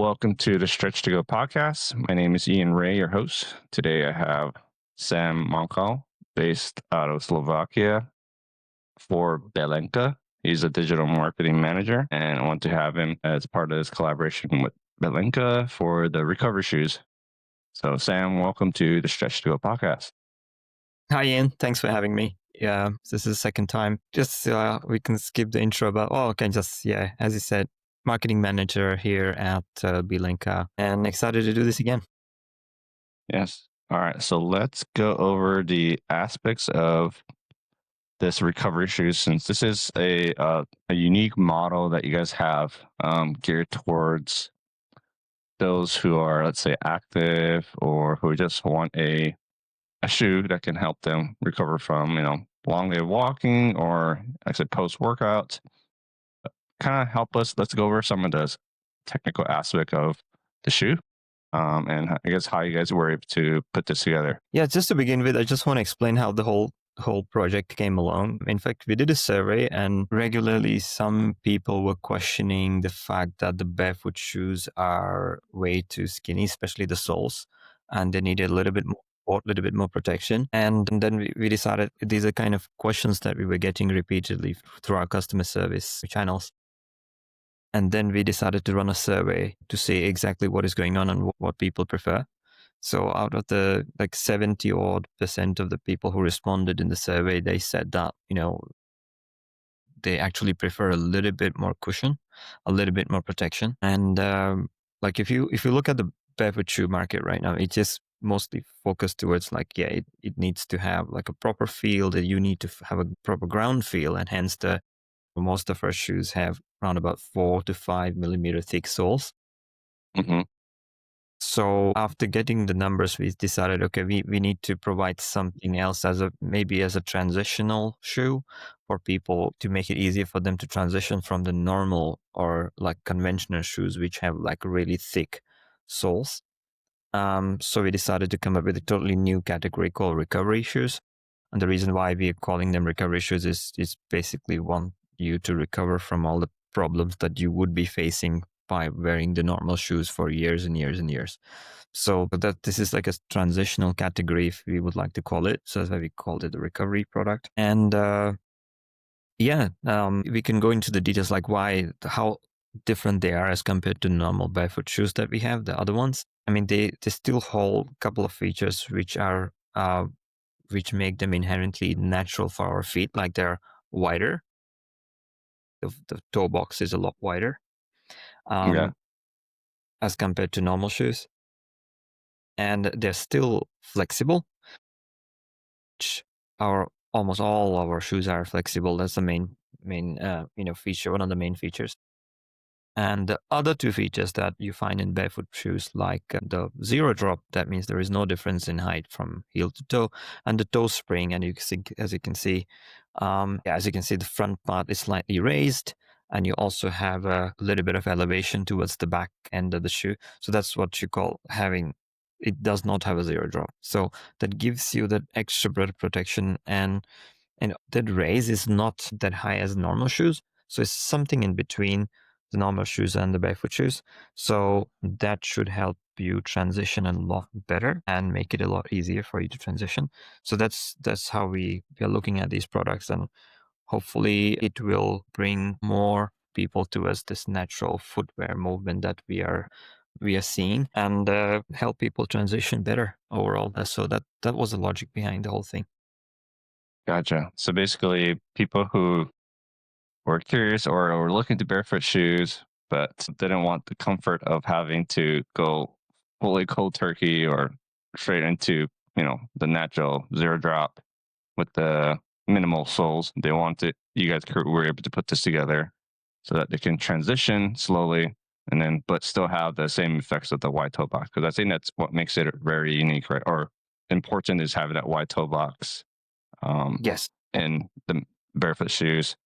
welcome to the Stretch to Go podcast. My name is Ian Ray, your host. Today I have Sam Monkal, based out of Slovakia, for Lenka. He's a digital marketing manager, and I want to have him as part of this collaboration with Lenka for the recovery shoes. So, Sam, welcome to the Stretch to Go podcast. Hi, Ian. Thanks for having me. Yeah, this is the second time. Just we can skip the intro, but as you said, marketing manager here at Lenka, and excited to do this again. Yes. All right. So let's go over the aspects of this recovery shoes, since this is a unique model that you guys have geared towards those who are, let's say, active or who just want a shoe that can help them recover from, long day of walking or, like I said, post workout. Kind of help us. Let's go over some of the technical aspect of the shoe, and I guess how you guys were able to put this together. Yeah, just to begin with, I just want to explain how the whole project came along. In fact, we did a survey, and regularly some people were questioning the fact that the barefoot shoes are way too skinny, especially the soles, and they needed a little bit more support, a little bit more protection. And then we decided these are kind of questions that we were getting repeatedly through our customer service channels. And then we decided to run a survey to see exactly what is going on and what people prefer. So out of the 70 odd % of the people who responded in the survey, they said that, they actually prefer a little bit more cushion, a little bit more protection. And if you look at the barefoot shoe market right now, it's just mostly focused towards it needs to have like a proper feel, that you need to have a proper ground feel, and hence most of our shoes have around about 4 to 5 millimeter thick soles. Mm-hmm. So after getting the numbers, we decided, okay, we need to provide something else as a transitional shoe for people, to make it easier for them to transition from the normal or like conventional shoes, which have like really thick soles. So we decided to come up with a totally new category called recovery shoes. And the reason why we are calling them recovery shoes is basically want you to recover from all the problems that you would be facing by wearing the normal shoes for years and years and years. So that this is like a transitional category, if we would like to call it. So that's why we called it the recovery product. And we can go into the details, like how different they are as compared to normal barefoot shoes that we have, the other ones. I mean, they still hold a couple of features which make them inherently natural for our feet, like they're wider. The toe box is a lot wider as compared to normal shoes. And they're still flexible, which almost all our shoes are flexible. That's the main feature, one of the main features. And the other two features that you find in barefoot shoes, like the zero drop, that means there is no difference in height from heel to toe, and the toe spring. And as you can see, the front part is slightly raised, and you also have a little bit of elevation towards the back end of the shoe. So that's what you call having. It does not have a zero drop, so that gives you that extra protection, and that raise is not that high as normal shoes. So it's something in between the normal shoes and the barefoot shoes. So that should help you transition a lot better and make it a lot easier for you to transition. So that's how we are looking at these products, and hopefully it will bring more people towards this natural footwear movement that we are seeing, and help people transition better overall. So that was the logic behind the whole thing. Gotcha. So basically, people who were curious or were looking to barefoot shoes, but didn't want the comfort of having to go fully cold turkey or straight into, the natural zero drop with the minimal soles. They wanted, you guys were able to put this together so that they can transition slowly, and then but still have the same effects of the wide toe box. Because I think that's what makes it very unique, right? Or important is having that wide toe box. Yes. In the barefoot shoes,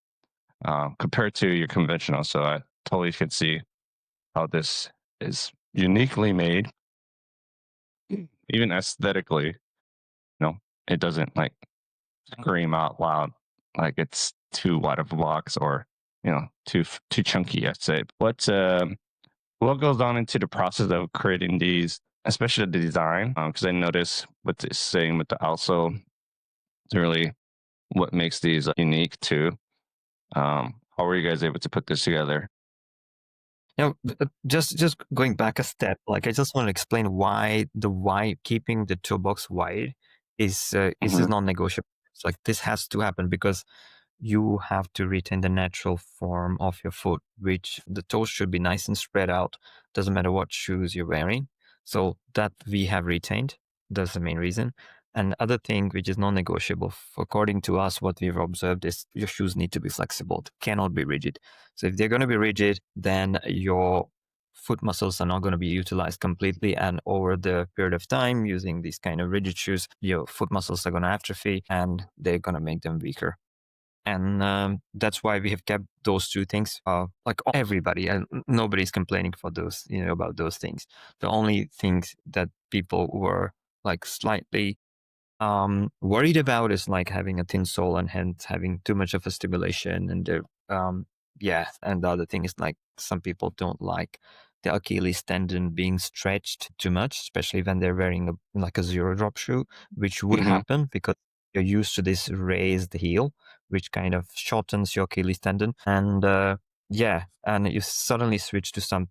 compared to your conventional. So I totally can see how this is uniquely made. Even aesthetically, it doesn't like scream out loud like it's too wide of a box or too chunky, I'd say. what goes on into the process of creating these, especially the design? Because I notice with this saying with the outsole, it's really what makes these unique too. How were you guys able to put this together? Just going back a step, like I just want to explain why the why keeping the toe box wide is Hmm. non-negotiable. It's like this has to happen because you have to retain the natural form of your foot, which the toes should be nice and spread out. Doesn't matter what shoes you're wearing. So that we have retained. That's the main reason. And other thing which is non-negotiable, according to us, what we've observed is your shoes need to be flexible. They cannot be rigid. So if they're going to be rigid, then your foot muscles are not going to be utilized completely. And over the period of time, using these kind of rigid shoes, your foot muscles are going to atrophy and they're going to make them weaker. And that's why we have kept those two things. Like everybody, and nobody's complaining for those, about those things. The only things that people were like slightly worried about is like having a thin sole and hence having too much of a stimulation. And yeah, and the other thing is like some people don't like the Achilles tendon being stretched too much, especially when they're wearing like a zero drop shoe, which would Hmm. happen because you're used to this raised heel, which kind of shortens your Achilles tendon. And yeah, and you suddenly switch to some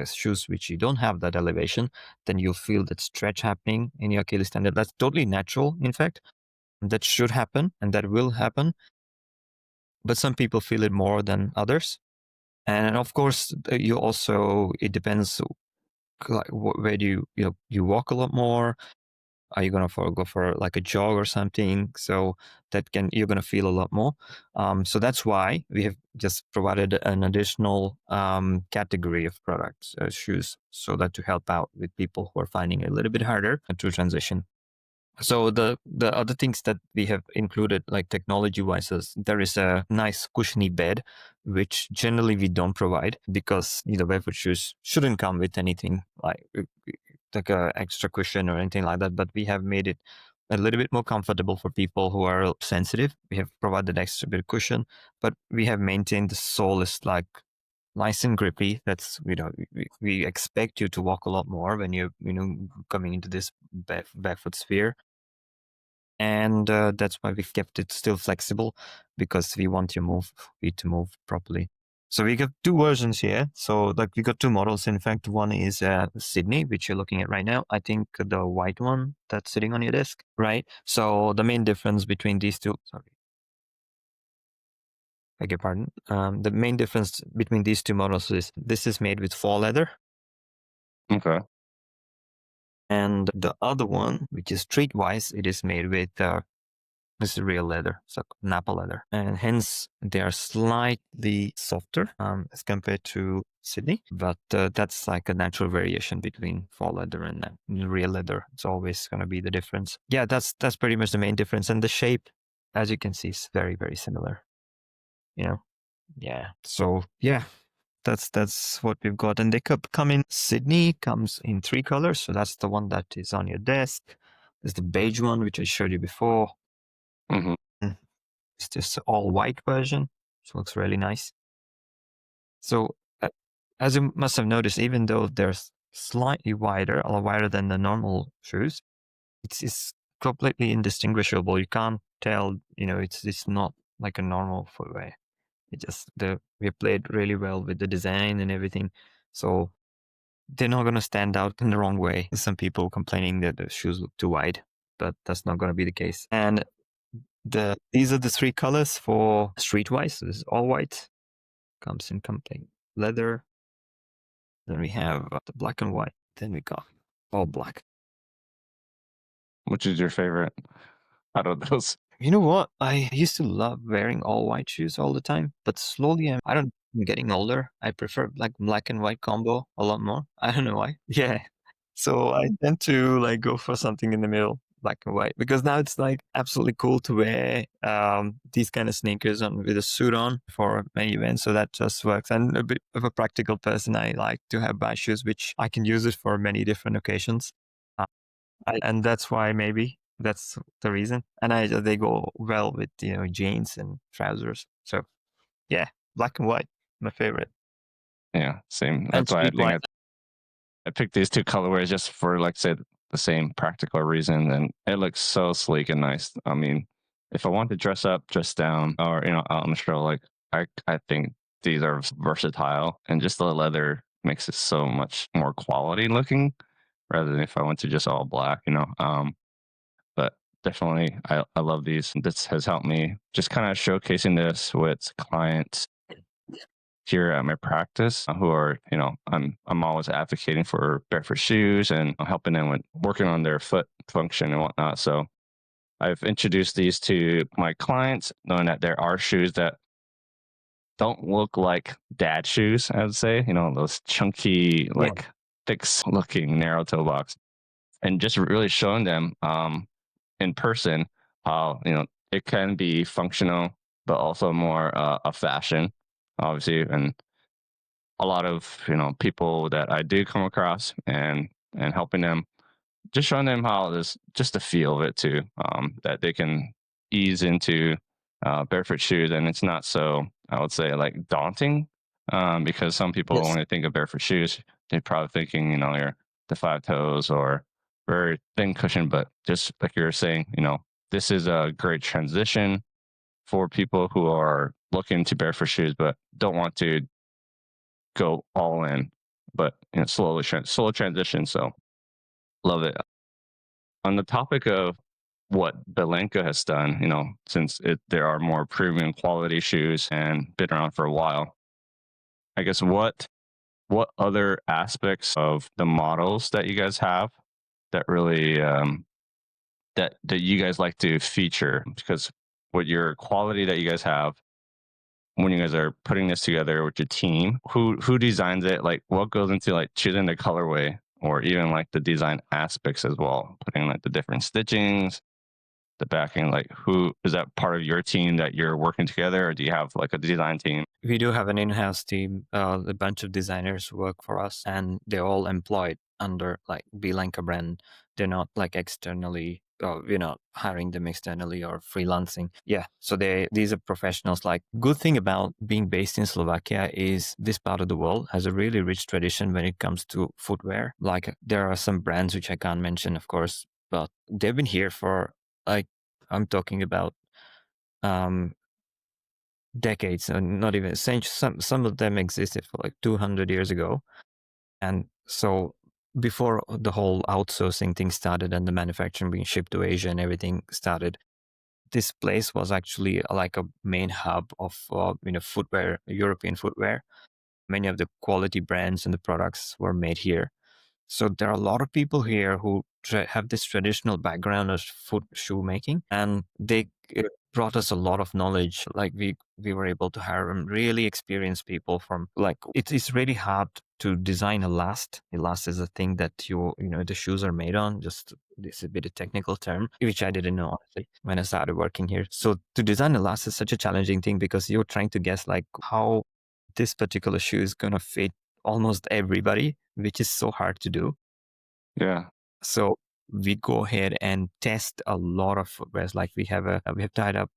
shoes which you don't have that elevation, then you'll feel that stretch happening in your Achilles tendon. That's totally natural, in fact. That should happen and that will happen. But some people feel it more than others. And of course, you also, it depends like where do you walk a lot more. Are you going to go for like a jog or something? So that you're going to feel a lot more. So that's why we have just provided an additional category of products, shoes, so that to help out with people who are finding it a little bit harder to transition. So the other things that we have included, like technology wise, is there is a nice cushiony bed, which generally we don't provide because barefoot shoes shouldn't come with anything like a extra cushion or anything like that. But we have made it a little bit more comfortable for people who are sensitive. We have provided extra bit of cushion, but we have maintained the sole is like nice and grippy. That's we expect you to walk a lot more when you're coming into this barefoot sphere. And that's why we've kept it still flexible because we want your feet to move properly. So we got two versions here. So like we got two models. In fact, one is Sydney, which you're looking at right now. I think the white one that's sitting on your desk, right? So the main difference between these two, sorry, beg your pardon. The main difference between these two models is this is made with faux leather, Okay. and the other one, which is streetwise, it is made with this is real leather, so Napa leather, and hence they are slightly softer as compared to Sydney. But that's like a natural variation between faux leather and real leather. It's always going to be the difference. Yeah, that's pretty much the main difference, and the shape, as you can see, is very very similar. You know, yeah. So yeah, that's what we've got, and they come in. Sydney comes in three colors, so that's the one that is on your desk. There's the beige one, which I showed you before. Hmm. Mm. It's just all white version, which looks really nice. So as you must have noticed, even though they're slightly wider or wider than the normal shoes, it's completely indistinguishable. You can't tell, it's not like a normal footwear. We played really well with the design and everything. So they're not going to stand out in the wrong way. Some people complaining that the shoes look too wide, but that's not going to be the case. And these are the three colors for streetwise. So this is all white, comes in complete leather. Then we have the black and white. Then we got all black. Which is your favorite out of those? You know what? I used to love wearing all white shoes all the time, but slowly I don't. I'm getting older. I prefer like black and white combo a lot more. I don't know why. Yeah. So I tend to like go for something in the middle, black and white, because now it's like absolutely cool to wear these kind of sneakers on with a suit on for many events. So that just works. And a bit of a practical person, I like to have my shoes, which I can use it for many different occasions. Uh, and that's why maybe that's the reason. And they go well with jeans and trousers. So yeah, black and white, my favorite. Yeah, same. And That's why I speed think wise, I picked these two colorways just for, like, say, the same practical reason, and it looks so sleek and nice. I mean, if I want to dress up, dress down, or out on the trail, like I think these are versatile, and just the leather makes it so much more quality looking rather than if I went to just all black. But definitely, I love these. This has helped me just kind of showcasing this with clients here at my practice who are, I'm always advocating for barefoot shoes and helping them with working on their foot function and whatnot. So I've introduced these to my clients, knowing that there are shoes that don't look like dad shoes, I would say, those chunky, yeah, like thick looking narrow toe box, and just really showing them in person how, it can be functional, but also more a fashion, obviously. And a lot of people that I do come across and helping them, just showing them how this just the feel of it too, that they can ease into barefoot shoes, and it's not so, I would say, like daunting, because some people yes, when they think of barefoot shoes, they're probably thinking your the five toes or very thin cushion, but just like you were saying, this is a great transition for people who are looking to barefoot shoes but don't want to go all in, but slow transition. So love it. On the topic of what Belenka has done, since there are more premium quality shoes and been around for a while, I guess what other aspects of the models that you guys have that really that you guys like to feature? Because with your quality that you guys have, when you guys are putting this together with your team, who designs it? Like, what goes into like choosing the colorway, or even like the design aspects as well, putting like the different stitchings, the backing. Like, who is that part of your team that you're working together, or do you have like a design team? we do have an in-house team. A bunch of designers work for us, and they're all employed under like Lenka brand. They're not like externally. We're not hiring them externally or freelancing. Yeah, so these are professionals. Like, good thing about being based in Slovakia is this part of the world has a really rich tradition when it comes to footwear. Like, there are some brands which I can't mention, of course, but they've been here for, like, I'm talking about um decades, and not even centuries. Some of them existed for like 200 years ago. And so before the whole outsourcing thing started and the manufacturing being shipped to Asia and everything started, this place was actually like a main hub of footwear, European footwear. Many of the quality brands and the products were made here. So there are a lot of people here who have this traditional background of foot shoe making, and they brought us a lot of knowledge. Like, we were able to hire really experienced people from, like, it is really hard to design a last. A last is a thing that the shoes are made on. Just, this is a bit of technical term, which I didn't know honestly when I started working here. So to design a last is such a challenging thing because you're trying to guess like how this particular shoe is gonna fit almost everybody, which is so hard to do. Yeah. So we go ahead and test a lot of footwears. Like, we have tied up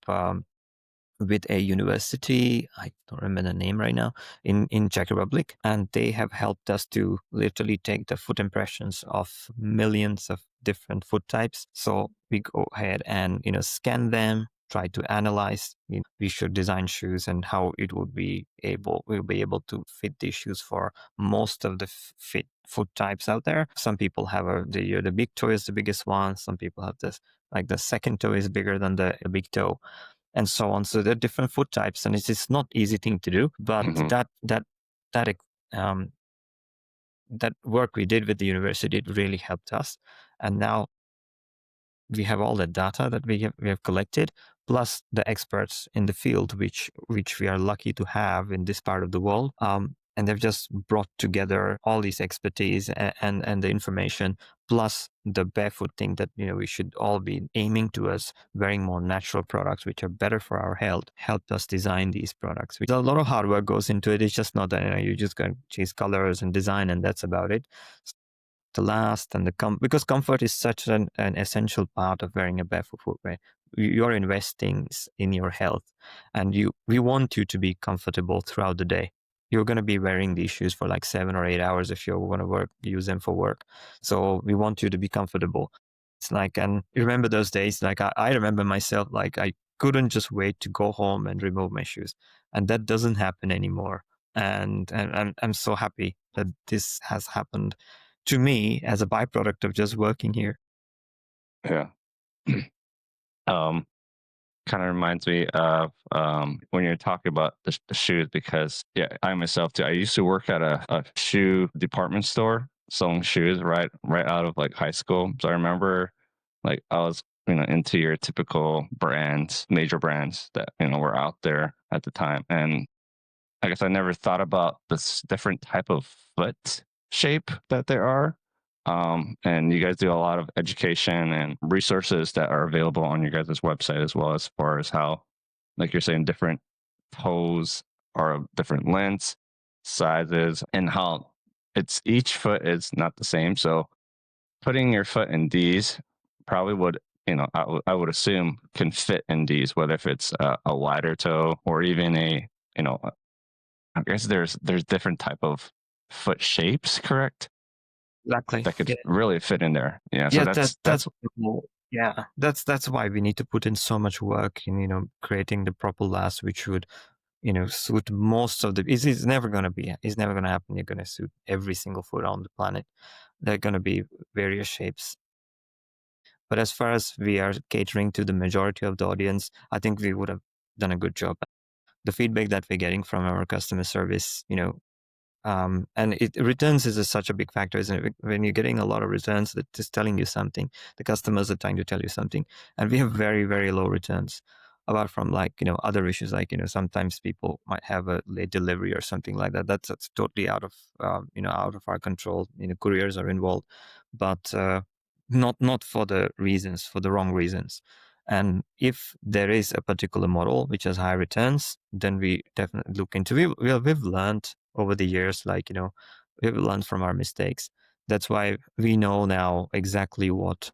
with a university. I don't remember the name right now, in Czech Republic, and they have helped us to literally take the foot impressions of millions of different foot types. So we go ahead and scan them, try to analyze. We should design shoes and how it would we'll be able to fit these shoes for most of the fit foot types out there. Some people have the big toe is the biggest one. Some people have this, like, the second toe is bigger than the big toe, and so on. So there are different foot types, and it's not easy thing to do. But Hmm. that um, that work we did with the university, it really helped us. And now we have all the data that we have collected, plus the experts in the field, which we are lucky to have in this part of the world. And they've just brought together all these expertise and the information, plus the barefoot thing that we should all be aiming towards wearing more natural products, which are better for our health. Helped us design these products. A lot of hard work goes into it. It's just not that you just go chase colors and design and that's about it. To last and because comfort is such an essential part of wearing a barefoot footwear. You're investing in your health, and we want you to be comfortable throughout the day. you're going to be wearing these shoes for like 7 or 8 hours if you're going to use them for work. So we want you to be comfortable. It's like, and you remember those days, like I remember myself, like I couldn't just wait to go home and remove my shoes. And that doesn't happen anymore. And I'm so happy that this has happened to me as a byproduct of just working here. Yeah. um, Kind of reminds me of when you're talking about the shoes, because yeah, I myself too. I used to work at a shoe department store selling shoes right out of like high school. So I remember like I was into your typical brands, major brands that were out there at the time, and I guess I never thought about this different type of foot shape that there are. And you guys do a lot of education and resources that are available on your guys' website as well, as far as how, like you're saying, different toes are of different lengths, sizes, and how it's each foot is not the same. So putting your foot in these probably would, I would assume can fit in these, whether if it's a wider toe or even you know, I guess there's different type of foot shapes, correct? Exactly. That could Yeah. really fit in there. Yeah, so Yeah, that's yeah, that's why we need to put in so much work in, creating the proper last, which would, suit most of the. It's never gonna be. It's never gonna happen. You're gonna suit every single foot on the planet. There are gonna be various shapes. But as far as we are catering to the majority of the audience, I think we would have done a good job. The feedback that we're getting from our customer service, and returns is such a big factor, isn't it? When you're getting a lot of returns, that is telling you something. The customers are trying to tell you something, and we have very, very low returns. Apart from like other issues, like sometimes people might have a late delivery or something like that. That's totally out of out of our control. Couriers are involved, but not for the reasons, for the wrong reasons. And if there is a particular model which has high returns, then we definitely look into it. We've learned over the years, like, we've learned from our mistakes. That's why we know now exactly what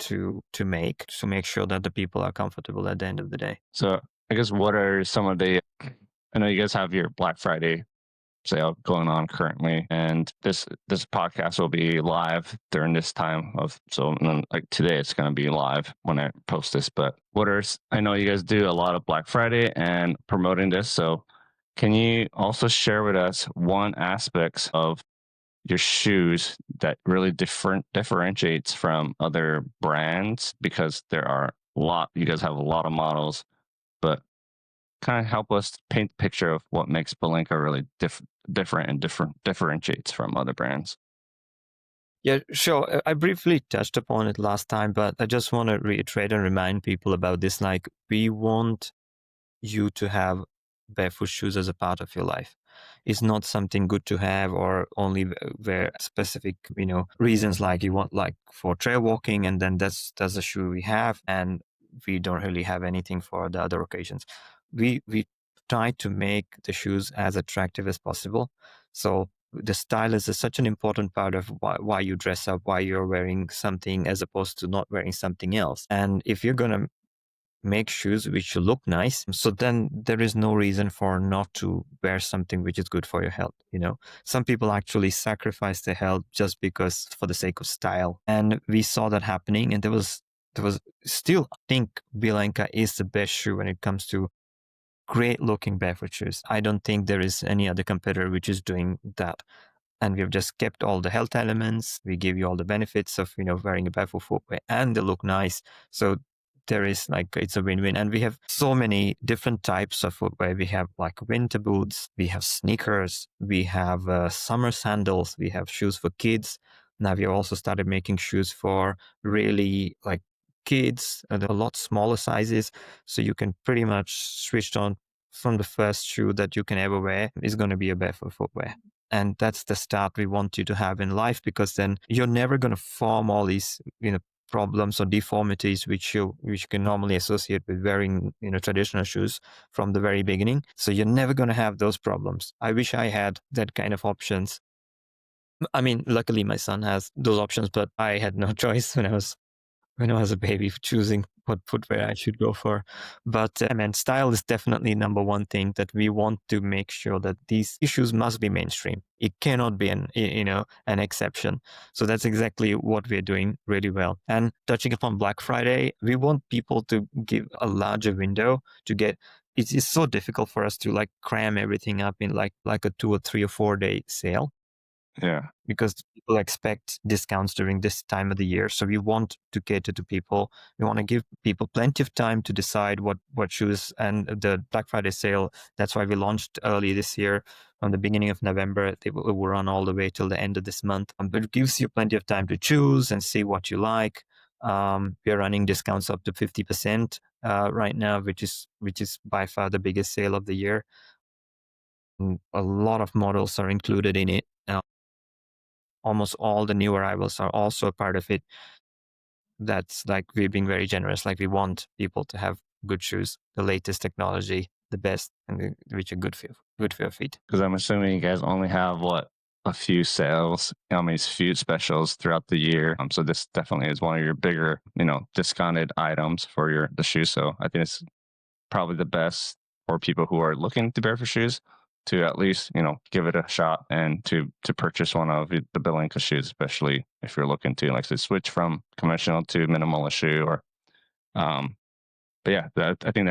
to make sure that the people are comfortable at the end of the day. so. I guess what are some of the? I know you guys have your Black Friday sale going on currently, and this podcast will be live during this time of, so and then, like today it's going to be live when I post this. But I know you guys do a lot of Black Friday and promoting this, so can you also share with us one aspect of your shoes that really differentiates from other brands, because there are a lot, you guys have a lot of models, but kind of help us paint the picture of what makes Balenka really different and differentiates from other brands. Yeah, sure. I briefly touched upon it last time, but I just want to reiterate and remind people about this. Like, we want you to have barefoot shoes as a part of your life. It's not something good to have or only wear specific, reasons, like you want, like for trail walking, and then that's the shoe we have, and we don't really have anything for the other occasions. We try to make the shoes as attractive as possible. So the style is such an important part of why you dress up, why you're wearing something as opposed to not wearing something else. And if you're gonna make shoes which look nice, so then there is no reason for not to wear something which is good for your health. Some people actually sacrifice their health just because, for the sake of style, and we saw that happening. And there was still, I think Bilenka is the best shoe when it comes to great looking barefoot shoes. I don't think there is any other competitor which is doing that. And we've just kept all the health elements. We give you all the benefits of wearing a barefoot footwear, and they look nice. So there is, like, it's a win-win. And we have so many different types of footwear. We have like winter boots, we have sneakers, we have summer sandals, we have shoes for kids. Now we have also started making shoes for really like kids at a lot smaller sizes, so you can pretty much switch on from the first shoe that you can ever wear is going to be a barefoot footwear. And that's the start we want you to have in life, because then you're never going to form all these problems or deformities which you can normally associate with wearing traditional shoes from the very beginning. So you're never going to have those problems. I wish I had that kind of options. I mean, luckily my son has those options, but I had no choice when I was a baby choosing what footwear I should go for. But I mean, style is definitely number one thing that we want to make sure that these issues must be mainstream. It cannot be an exception. So that's exactly what we're doing really well. And touching upon Black Friday, we want people to give a larger window to get. It's so difficult for us to like cram everything up in like a 2 or 3 or 4 day sale Yeah. because people expect discounts during this time of the year. So we want to cater to people. We want to give people plenty of time to decide what shoes. And the Black Friday sale, that's why we launched early this year from the beginning of November. It will run all the way till the end of this month. But it gives you plenty of time to choose and see what you like. We're running discounts up to 50% right now, which is by far the biggest sale of the year. A lot of models are included in it. Almost all the new arrivals are also a part of it. That's like we're being very generous. Like we want people to have good shoes, the latest technology, the best, and which are good for your feet. Because I'm assuming you guys only have what, a few sales, I mean, few specials throughout the year. So this definitely is one of your bigger, discounted items for the shoes. So I think it's probably the best for people who are looking to Barefoot shoes to at least, give it a shot and to purchase one of the Lenka shoes, especially if you're looking to like to switch from conventional to minimalist shoe or um but yeah, I think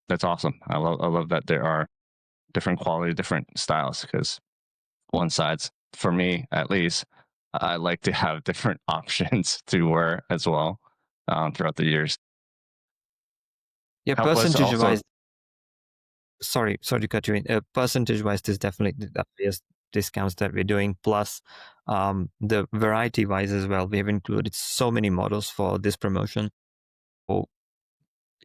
that's awesome. I love that there are different quality, different styles because one side's for me at least. I like to have different options to wear as well throughout the years. Yeah, Help us percentage also. wise, sorry to cut you in. Percentage wise, there's definitely the highest discounts that we're doing. Plus, the variety wise as well, we have included so many models for this promotion. So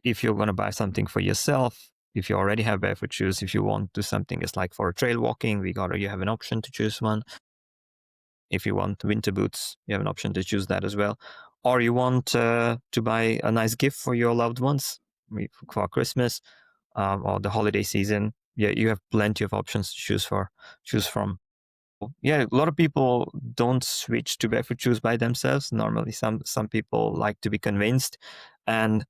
if you're going to buy something for yourself, if you already have barefoot shoes, if you want to do something is like for trail walking, you have an option to choose one. If you want winter boots, you have an option to choose that as well. Or you want to buy a nice gift for your loved ones for Christmas or the holiday season. Yeah, you have plenty of options to choose from. Yeah, a lot of people don't switch to barefoot shoes by themselves. Normally, some people like to be convinced, and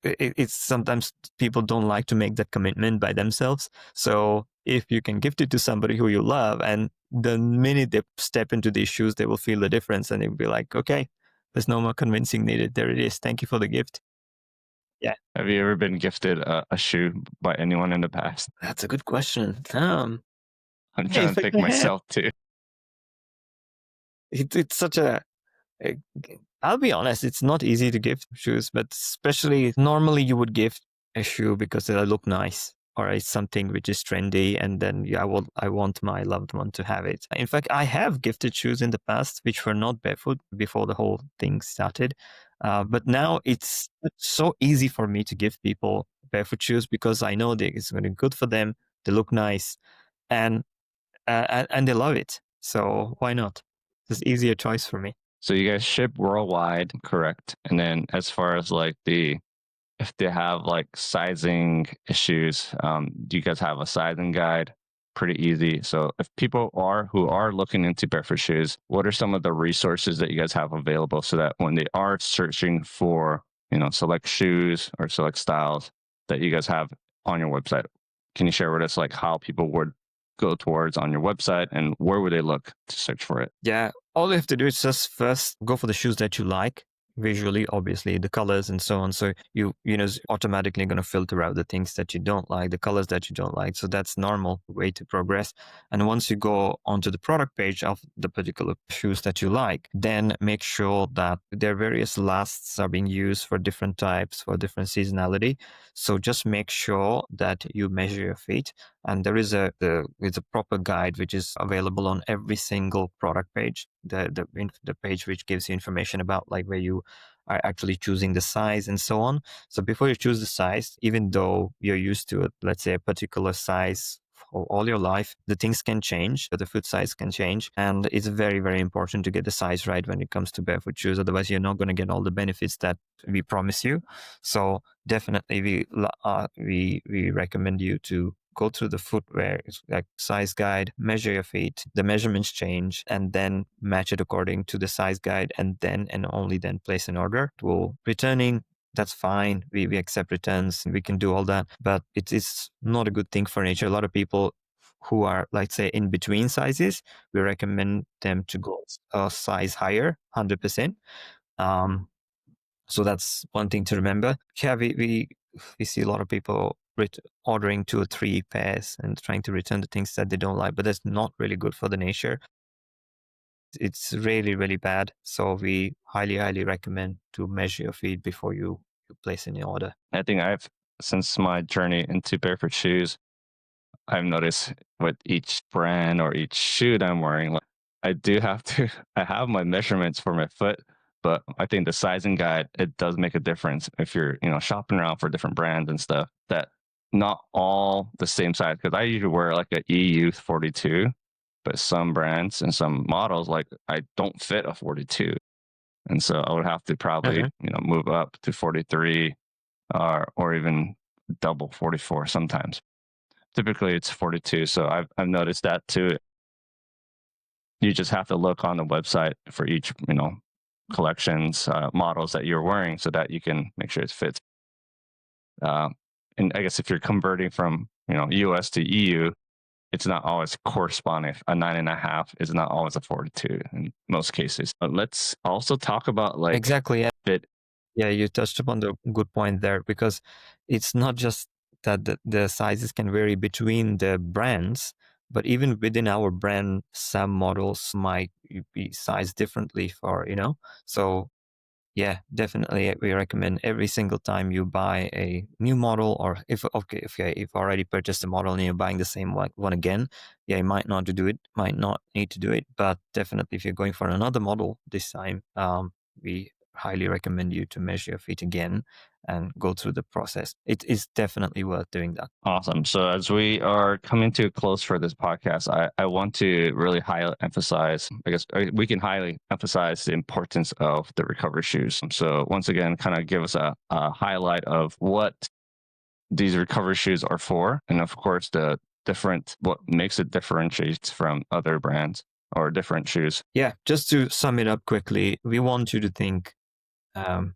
it's sometimes people don't like to make that commitment by themselves. So if you can gift it to somebody who you love, and the minute they step into these shoes, they will feel the difference, and they'll be like, okay, there's no more convincing needed. There it is. Thank you for the gift. Yeah, Have you ever been gifted a shoe by anyone in the past? that's a good question. I'm Yeah, in trying to fact, think I have. myself too. It's such a I'll be honest, it's not easy to gift shoes, but especially normally you would gift a shoe because they look nice or it's something which is trendy, and then yeah, I want my loved one to have it. In fact, I have gifted shoes in the past which were not barefoot before the whole thing started, but now it's so easy for me to give people barefoot shoes because I know that it's going to be good for them. They look nice, and and they love it. So why not? It's an easier choice for me. So you guys ship worldwide, correct? And then as far as like if they have like sizing issues, do you guys have a sizing guide? Pretty easy. So if people who are looking into barefoot shoes, what are some of the resources that you guys have available so that when they are searching for, select shoes or select styles that you guys have on your website? Can you share with us like how people would go towards on your website and where would they look to search for it? Yeah, all you have to do is just first go for the shoes that you like visually, obviously the colors and so on. So it's automatically going to filter out the things that you don't like, the colors that you don't like. So that's normal way to progress. And once you go onto the product page of the particular shoes that you like, then make sure that their various lasts are being used for different types, for different seasonality. So just make sure that you measure your feet. And there is it's a proper guide which is available on every single product page. The page which gives you information about like where you are actually choosing the size and so on. So before you choose the size, even though you're used to let's say a particular size for all your life, the things can change, the foot size can change. And it's very, very important to get the size right when it comes to barefoot shoes. Otherwise, you're not going to get all the benefits that we promise you. So definitely we recommend you to go through the footwear like size guide, measure your feet, the measurements change, and then match it according to the size guide, and then and only then place an order. Returning that's fine. We accept returns, we can do all that, but it's not a good thing for nature. A lot of people who are, like, say, in between sizes, we recommend them to go a size higher, 100%. um, so that's one thing to remember. Yeah, we see a lot of people ordering 2 or 3 pairs and trying to return the things that they don't like, but that's not really good for the nature. It's really, really bad. So we highly, highly recommend to measure your feet before you place any order. I think since my journey into barefoot shoes, I've noticed with each brand or each shoe that I'm wearing, like, I do have to, I have my measurements for my foot, but I think the sizing guide, it does make a difference if you're, shopping around for different brands and stuff, that not all the same size. Cause I usually wear like a EU 42, but some brands and some models, like I don't fit a 42. And so I would have to probably, Mhm. move up to 43 or even double 44 sometimes. Typically it's 42. So I've noticed that too. You just have to look on the website for each, collections, models that you're wearing so that you can make sure it fits. Uh, and I guess if you're converting from, US to EU, it's not always corresponding. A 9.5 is not always a 42 in most cases. But let's also talk about like Exactly. Yeah. fit. Yeah, you touched upon the good point there, because it's not just that the sizes can vary between the brands, but even within our brand, some models might be sized differently for, So yeah, definitely. We recommend every single time you buy a new model, or if you've already purchased a model and you're buying the same one again, yeah, you might not to do it, might not need to do it, but definitely if you're going for another model this time, we highly recommend you to measure your feet again and go through the process. It is definitely worth doing that. Awesome. So as we are coming to a close for this podcast, I want to really highly emphasize, I guess we can highly emphasize the importance of the recovery shoes. So once again, kind of give us a highlight of what these recovery shoes are for. And of course, what makes it differentiates from other brands or different shoes. Yeah, just to sum it up quickly, we want you to think um,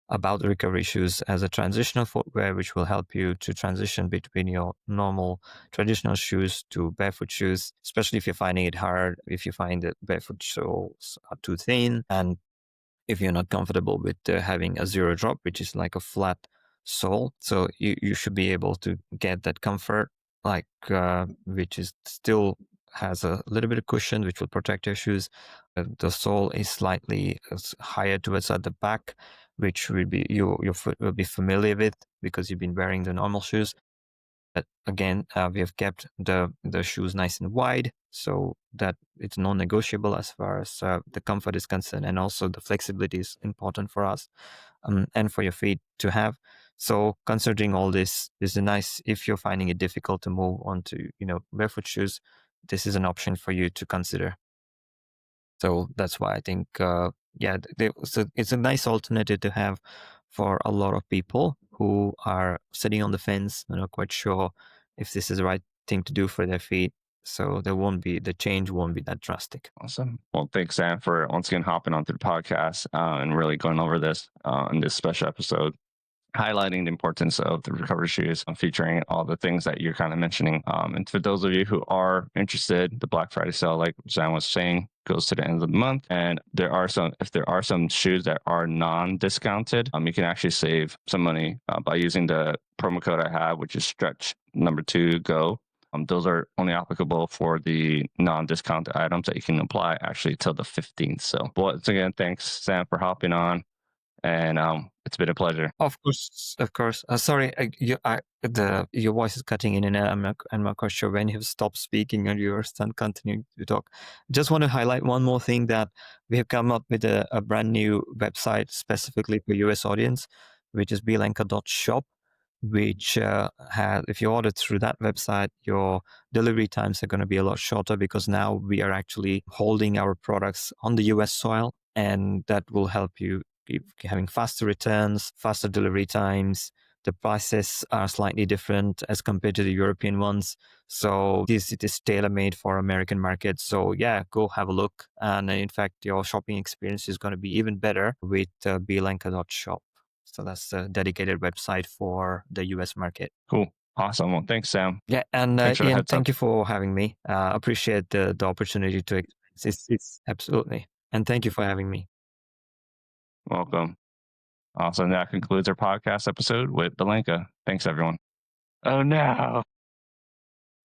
about the recovery shoes as a transitional footwear, which will help you to transition between your normal traditional shoes to barefoot shoes, especially if you're finding it hard, if you find that barefoot soles are too thin, and if you're not comfortable with having a zero drop, which is like a flat sole. So you should be able to get that comfort, like which is still has a little bit of cushion, which will protect your shoes. The sole is slightly higher towards at the back, which will be your foot will be familiar with because you've been wearing the normal shoes. But again, we have kept the shoes nice and wide so that it's non-negotiable as far as the comfort is concerned, and also the flexibility is important for us and for your feet to have. So considering all this is a nice, if you're finding it difficult to move on to barefoot shoes, this is an option for you to consider. So that's why I think, yeah, so it's a nice alternative to have for a lot of people who are sitting on the fence and not quite sure if this is the right thing to do for their feet. So the change won't be that drastic. Awesome. Well, thanks, Sam, for once again hopping onto the podcast and really going over this in this special episode, highlighting the importance of the recovery shoes, featuring all the things that you're kind of mentioning. And for those of you who are interested, the Black Friday sale, like Sam was saying, goes to the end of the month. And if there are some shoes that are non-discounted, you can actually save some money by using the promo code I have, which is stretch number 2 go. Those are only applicable for the non-discounted items that you can apply actually till the 15th. So once again, thanks, Sam, for hopping on. And it's been a pleasure. Of course, of course. Sorry, your voice is cutting in and out. I'm not quite sure when you've stopped speaking and you're still continuing to talk. Just want to highlight one more thing, that we have come up with a brand new website specifically for US audience, which is blenka.shop, which if you order through that website, your delivery times are going to be a lot shorter, because now we are actually holding our products on the US soil, and that will help you keep having faster returns, faster delivery times. The prices are slightly different as compared to the European ones. So it is tailor-made for American markets. So yeah, go have a look. And in fact, your shopping experience is going to be even better with blenka.shop. So that's a dedicated website for the US market. Cool. Awesome. Well, thanks, Sam. Yeah, and Thanks for the Ian, heads up. thank you for having me. Appreciate the opportunity to. It's absolutely, and thank you for having me. Welcome. Awesome. That concludes our podcast episode with the Lenka. Thanks, everyone. Oh no.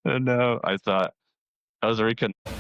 Oh no. I thought I was reconnected.